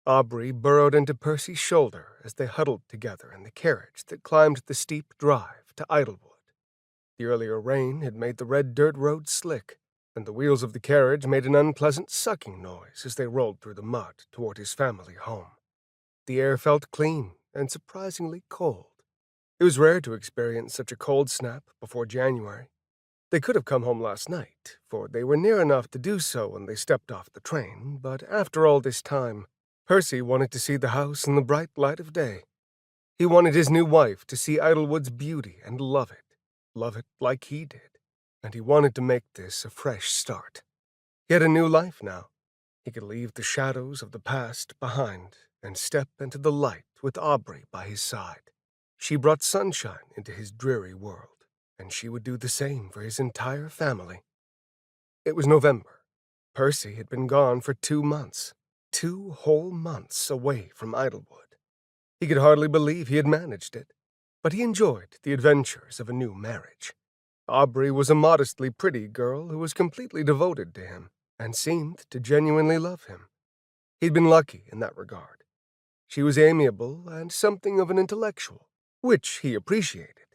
Aubrey burrowed into Percy's shoulder as they huddled together in the carriage that climbed the steep drive to Idlewood. The earlier rain had made the red dirt road slick, and the wheels of the carriage made an unpleasant sucking noise as they rolled through the mud toward his family home. The air felt clean and surprisingly cold. It was rare to experience such a cold snap before January. They could have come home last night, for they were near enough to do so when they stepped off the train, but after all this time, Percy wanted to see the house in the bright light of day. He wanted his new wife to see Idlewood's beauty and love it like he did, and he wanted to make this a fresh start. He had a new life now. He could leave the shadows of the past behind and step into the light with Aubrey by his side. She brought sunshine into his dreary world, and she would do the same for his entire family. It was November. Percy had been gone for 2 months. 2 whole months away from Idlewood. He could hardly believe he had managed it, but he enjoyed the adventures of a new marriage. Aubrey was a modestly pretty girl who was completely devoted to him and seemed to genuinely love him. He'd been lucky in that regard. She was amiable and something of an intellectual, which he appreciated.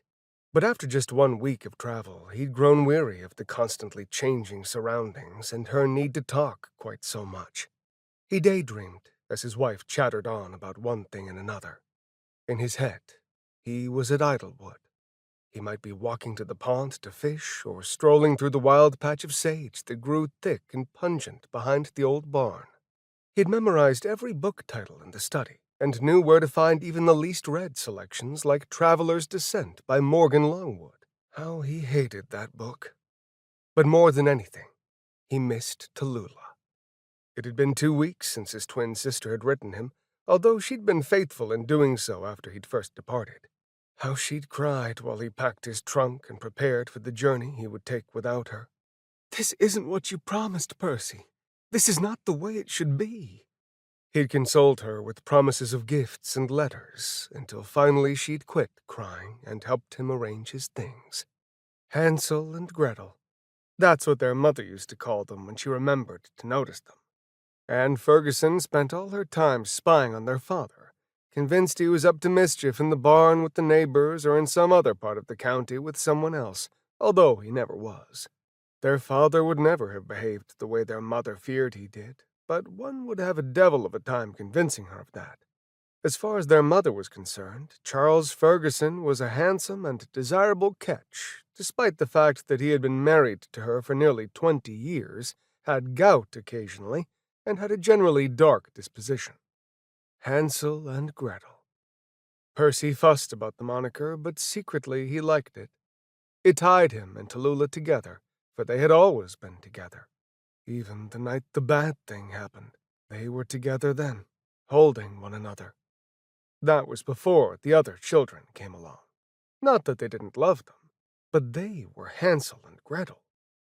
But after just 1 week of travel, he'd grown weary of the constantly changing surroundings and her need to talk quite so much. He daydreamed as his wife chattered on about one thing and another. In his head, he was at Idlewood. He might be walking to the pond to fish or strolling through the wild patch of sage that grew thick and pungent behind the old barn. He had memorized every book title in the study and knew where to find even the least read selections like Traveller's Descent by Morgan Longwood. How he hated that book. But more than anything, he missed Tallulah. It had been 2 weeks since his twin sister had written him, although she'd been faithful in doing so after he'd first departed. How she'd cried while he packed his trunk and prepared for the journey he would take without her. "This isn't what you promised, Percy. This is not the way it should be." He'd consoled her with promises of gifts and letters, until finally she'd quit crying and helped him arrange his things. Hansel and Gretel. That's what their mother used to call them when she remembered to notice them. And Ferguson spent all her time spying on their father, convinced he was up to mischief in the barn with the neighbors or in some other part of the county with someone else, although he never was. Their father would never have behaved the way their mother feared he did, but one would have a devil of a time convincing her of that. As far as their mother was concerned, Charles Ferguson was a handsome and desirable catch, despite the fact that he had been married to her for nearly 20 years, had gout occasionally, and had a generally dark disposition. Hansel and Gretel. Percy fussed about the moniker, but secretly he liked it. It tied him and Tallulah together, for they had always been together. Even the night the bad thing happened, they were together then, holding one another. That was before the other children came along. Not that they didn't love them, but they were Hansel and Gretel.